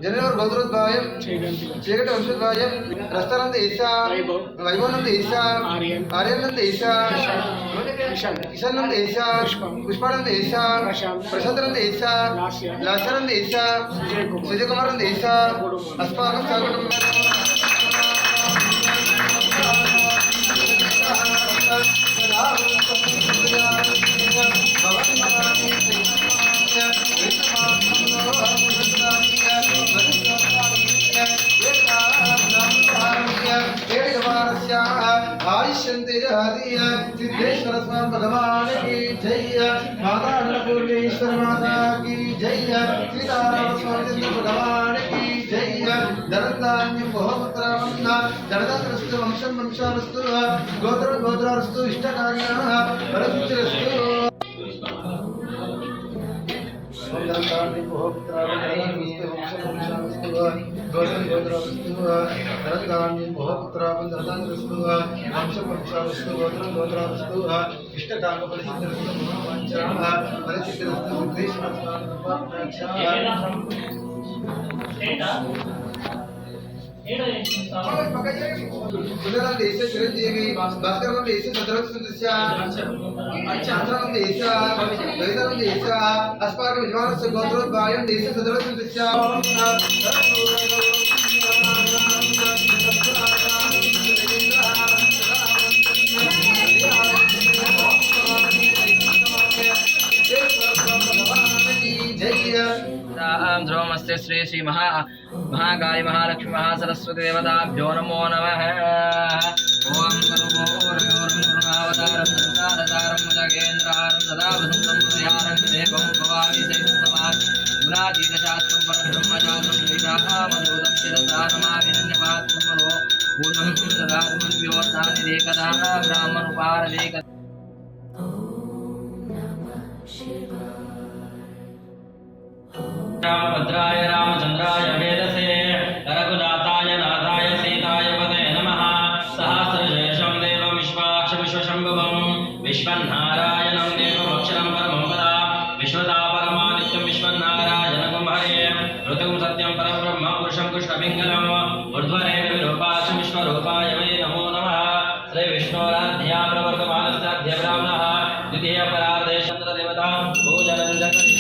जनवर गोत्रोद्भायम चीकट वंशोद्भायम रस्तानंद ईसा वैभवनंद ईसा आर्यनंद ईसा किशनंद ईसा पुष्पानंद ईसा प्रशांतनंद ईसा लासानंद ईसा सुजय कुमारनंद ईसा अस्पाकं सागुटं सिद्धेश्वर स्वामी भगवान की जय, माता अन्नपूर्णेश्वर माता की जय, सीताराम स्वामी भगवान की जय, धनधान्य बहुपुत्रवन्ना धनधान्यस्तु वंशं वंशास्तु गोत्र गोत्रास्तु इष्टकार्यः वरसिद्धिरस्तु। धनधान्य बहुपुत्रवन्ना धनधान्यस्तु वंशं वंशास्तु गोत्र गोत्रास्तु धनधान्य बहुपुत्रवन्ना धनधान्यस्तु वंशं वंशास्तु गोत्र गोत्रास्तु इष्टकार्यफलसिद्धिरस्तु मनोवाञ्छाः फलसिद्धिरस्तु सिद्धेश्वर स्वामी भगवान देश चिरंजीवी भास्कर देश सदरस्य चंद्रम देश वेदम देश अस्पाक विद्वान से गोत्रोद्भायम देश सदरस्य ध्रुवमस्ते श्री श्री महाकाली महालक्ष्मी महासरस्वती देवताभ्यो नमो नमः। ओम करुणावतारं संसारसारं मुदगेन्द्रहारं सदा वसन्तं हृदयारं देवं भवामि जयसुतमान् गुणातीतशास्त्रं परब्रह्मशास्त्रं श्रीरामदूतं शिरसा नमामि नन्यपात्रं मनो पूर्णं सदा व्योत्थानिरेकदा ब्राह्मणोपारवेक रामभद्राय रामचंद्राय वेदसे रघुनाथाय नाथाय सीताय पते नमः। सहस्रशीर्षं देवं विश्वशम्भुवं विश्वनारायणं देवमक्षरं परमं पदा विश्वदा परमादित्यं विश्वनारायणं हरे ऋतुं सत्यं परब्रह्म पुरुषं कृष्णपिङ्गलम् ऊर्ध्वरेण विरूपाक्षं विश्वरूपाय वै नमो नमः। श्रीविष्णोराध्या प्रवर्तमानस्याध्य ब्राह्मणः द्वितीय परार्धे चन्द्रदेवता पूजनं जगति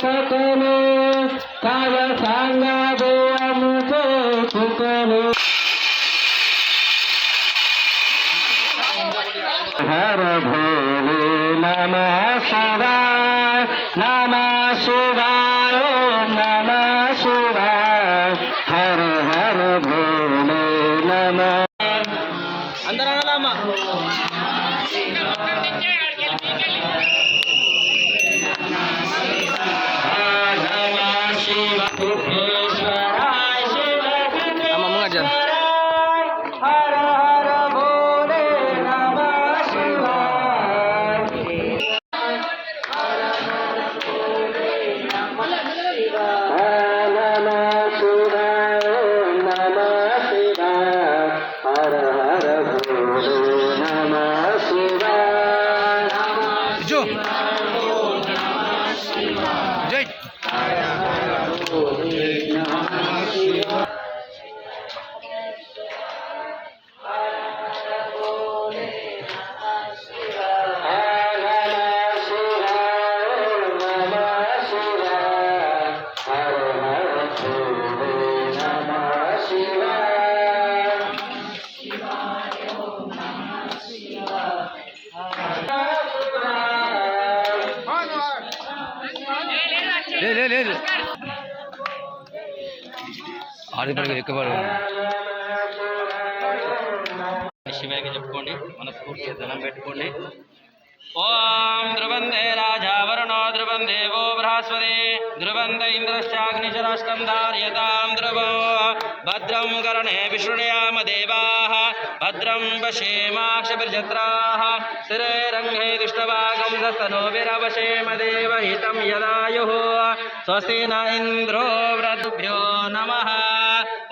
सकले काय सांगा दे आमचे चुकले हर भोले नमः शिवाय नमः शिवाय ओम नमः शिवाय हर हर भोले नमः अंदर आना लामा శివాకి చెప్పుకోండి మనస్ఫూర్తిగా ధనం పెట్టుకోండి ఓం ధ్రువందే రాజా వరుణో ధ్రువం దేవో బృహస్పతి ధ్రువంద ఇంద్రశ్చాగ్నిశరాష్ట్రం ధార్యతాం ధ్రువో భద్రం కర్ణే విశృణుయామ దేవాః భద్రం పశ్యేమాక్షభిర్జత్రాః స్థిరైరంగే దుష్టవాగం దస్తనోభిరవశేమ దేవహితం యదాయుః స్వస్తి న ఇంద్రో వ్రతుభ్యో నమః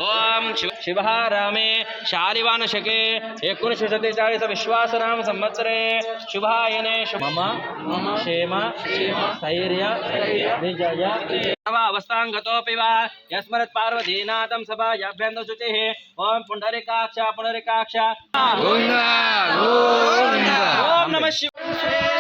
ओम शिवहारामे शालिवान शके 1947 विश्वासनाम संवत्सरे शुभायने मम क्षेम स्थैर्य विजय अवस्थांगतोऽपि वा यस्मरत् पार्वतीनाथं सभायाभ्यन्त शुचिः ओम पुंडरीकाक्ष ओम नमः शिवाय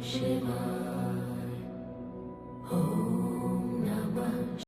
Shiva.